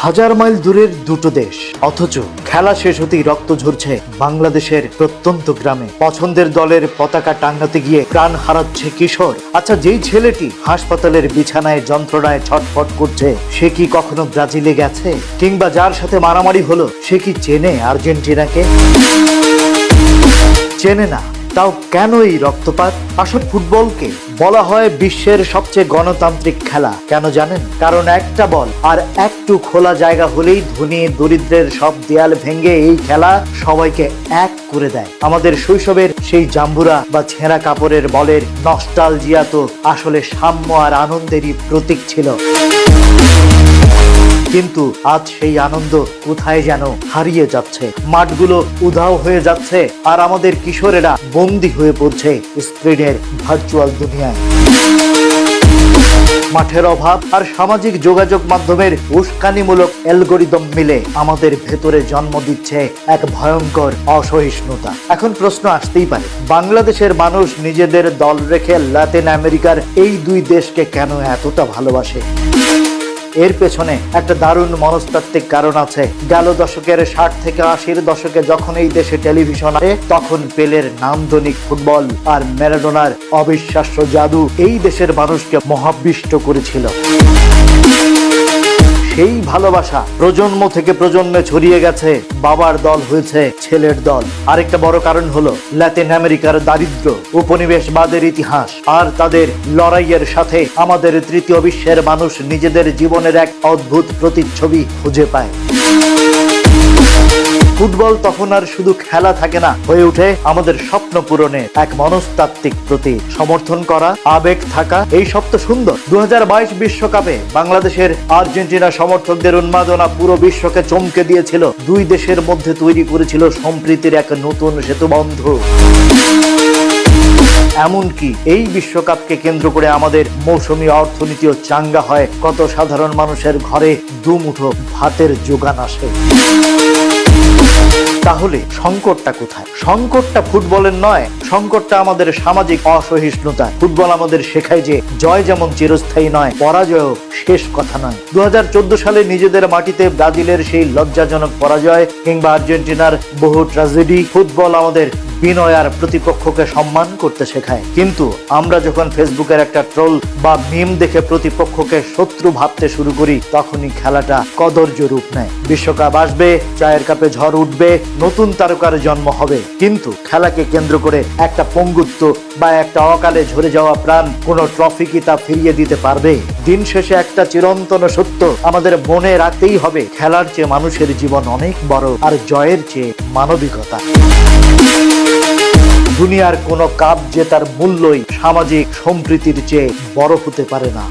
হাজার মাইল দূরের দুটো দেশ, অথচ খেলা শেষ হতেই রক্ত ঝরছে বাংলাদেশের প্রত্যন্ত গ্রামে। পছন্দের দলের পতাকা টাঙাতে গিয়ে প্রাণ হারাচ্ছে কিশোর। আচ্ছা, যেই ছেলেটি হাসপাতালের বিছানায় যন্ত্রণায় ছটফট করছে, সে কি কখনো ব্রাজিলে গেছে? কিংবা যার সাথে মারামারি হলো, সে কি চেনে আর্জেন্টিনাকে? চেনে না, তাও কেন এই রক্তপাত? আসলে ফুটবলকে বলা হয় বিশ্বের সবচেয়ে গণতান্ত্রিক খেলা। কেন জানেন? কারণ একটা বল আর একটু খোলা জায়গা হলেই ধনী দরিদ্রের সব দেয়াল ভেঙে এই খেলা সবাইকে এক করে দেয়। আমাদের শৈশবের সেই জাম্বুরা বা ছেঁড়া কাপড়ের বলের নস্টালজিয়া তো আসলে সাম্য আর আনন্দেরই প্রতীক ছিল। কিন্তু আজ সেই আনন্দ কোথায় যেন হারিয়ে যাচ্ছে। মাঠগুলো উধাও হয়ে যাচ্ছে আর আমাদের কিশোরেরা বন্দী হয়ে পড়ছে স্ক্রিনের ভার্চুয়াল দুনিয়ায়। মাঠের অভাব আর সামাজিক যোগাযোগ মাধ্যমের উস্কানিমূলক অ্যালগরিদম মিলে আমাদের ভেতরে জন্ম দিচ্ছে এক ভয়ঙ্কর অসহিষ্ণুতা। এখন প্রশ্ন আসতেই পারে, বাংলাদেশের মানুষ নিজেদের দল রেখে লাতিন আমেরিকার এই দুই দেশকে কেন এতটা ভালোবাসে? এর পেছনে একটা দারুণ মনস্তাত্ত্বিক কারণ আছে। গেল দশকের 60 থেকে 80-র দশকে যখন এই দেশে টেলিভিশন আসে, তখন পেলের নান্দনিক ফুটবল আর ম্যারাডোনার অবিশ্বাস্য জাদু এই দেশের মানুষকে মহাবিষ্ট করেছিল। সেই ভালোবাসা প্রজন্ম থেকে প্রজন্মে ছড়িয়ে গেছে, বাবার দল হয়েছে ছেলের দল। আরেকটা বড় কারণ হলো লাতিন আমেরিকার দারিদ্র্য, উপনিবেশবাদের ইতিহাস আর তাদের লড়াইয়ের সাথে আমাদের তৃতীয় বিশ্বের মানুষ নিজেদের জীবনের এক অদ্ভুত প্রতিচ্ছবি খুঁজে পায়। ফুটবল তখন আর শুধু খেলা থাকে না, হয়ে ওঠে আমাদের স্বপ্ন পূরণের এক মনস্তাত্ত্বিক প্রতীক। সমর্থন করা, আবেগ থাকা, এই সব তো সুন্দর। 2022 বিশ্বকাপে বাংলাদেশের আর্জেন্টিনা সমর্থকদের উন্মাদনা পুরো বিশ্বকে চমকে দিয়েছিল। দুই দেশের মধ্যে তৈরি করেছিল সম্প্রীতির এক নতুন সেতুবন্ধ। এমনকি এই বিশ্বকাপকে কেন্দ্র করে আমাদের মৌসুমী অর্থনীতিও চাঙ্গা হয়। কত সাধারণ মানুষের ঘরে দুমুঠো ভাতের যোগান আসে। তাহলে সংকটটা কোথায়? সংকটটা ফুটবলের নয়, সংকটটা আমাদের সামাজিক অসহিষ্ণুতা। ফুটবল আমাদের শেখায় যে জয় যেমন চিরস্থায়ী নয়, পরাজয়ও শেষ কথা নয়। 2014 সালে নিজেদের মাটিতে ব্রাজিলের সেই লজ্জাজনক পরাজয় কিংবা আর্জেন্টিনার বহু ট্র্যাজেডি, ফুটবল আমাদের বিনয় আর প্রতিপক্ষকে সম্মান করতে শেখায়। কিন্তু আমরা যখন ফেসবুকের একটা ট্রোল বা মিম দেখে প্রতিপক্ষকে শত্রু ভাবতে শুরু করি, তখনই খেলাটা কদর্য রূপ নেয়। বিশ্বকাপ আসবে, চায়ের কাপে ঝড় উঠবে, নতুন তারকার জন্ম হবে, কিন্তু খেলাকে কেন্দ্র করে একটা পঙ্গুত্ব বা একটা অকালে ঝরে যাওয়া প্রাণ কোনো ট্রফি কি তা ফিরিয়ে দিতে পারবে? দিন শেষে একটা চিরন্তন সত্য আমাদের মনে রাখতেই হবে, খেলার চেয়ে মানুষের জীবন অনেক বড়, আর জয়ের চেয়ে মানবিকতা। দুনিয়ার কোনো কাপ জেতার মূল্যই সামাজিক সম্প্রীতির চেয়ে বড় হতে পারে না।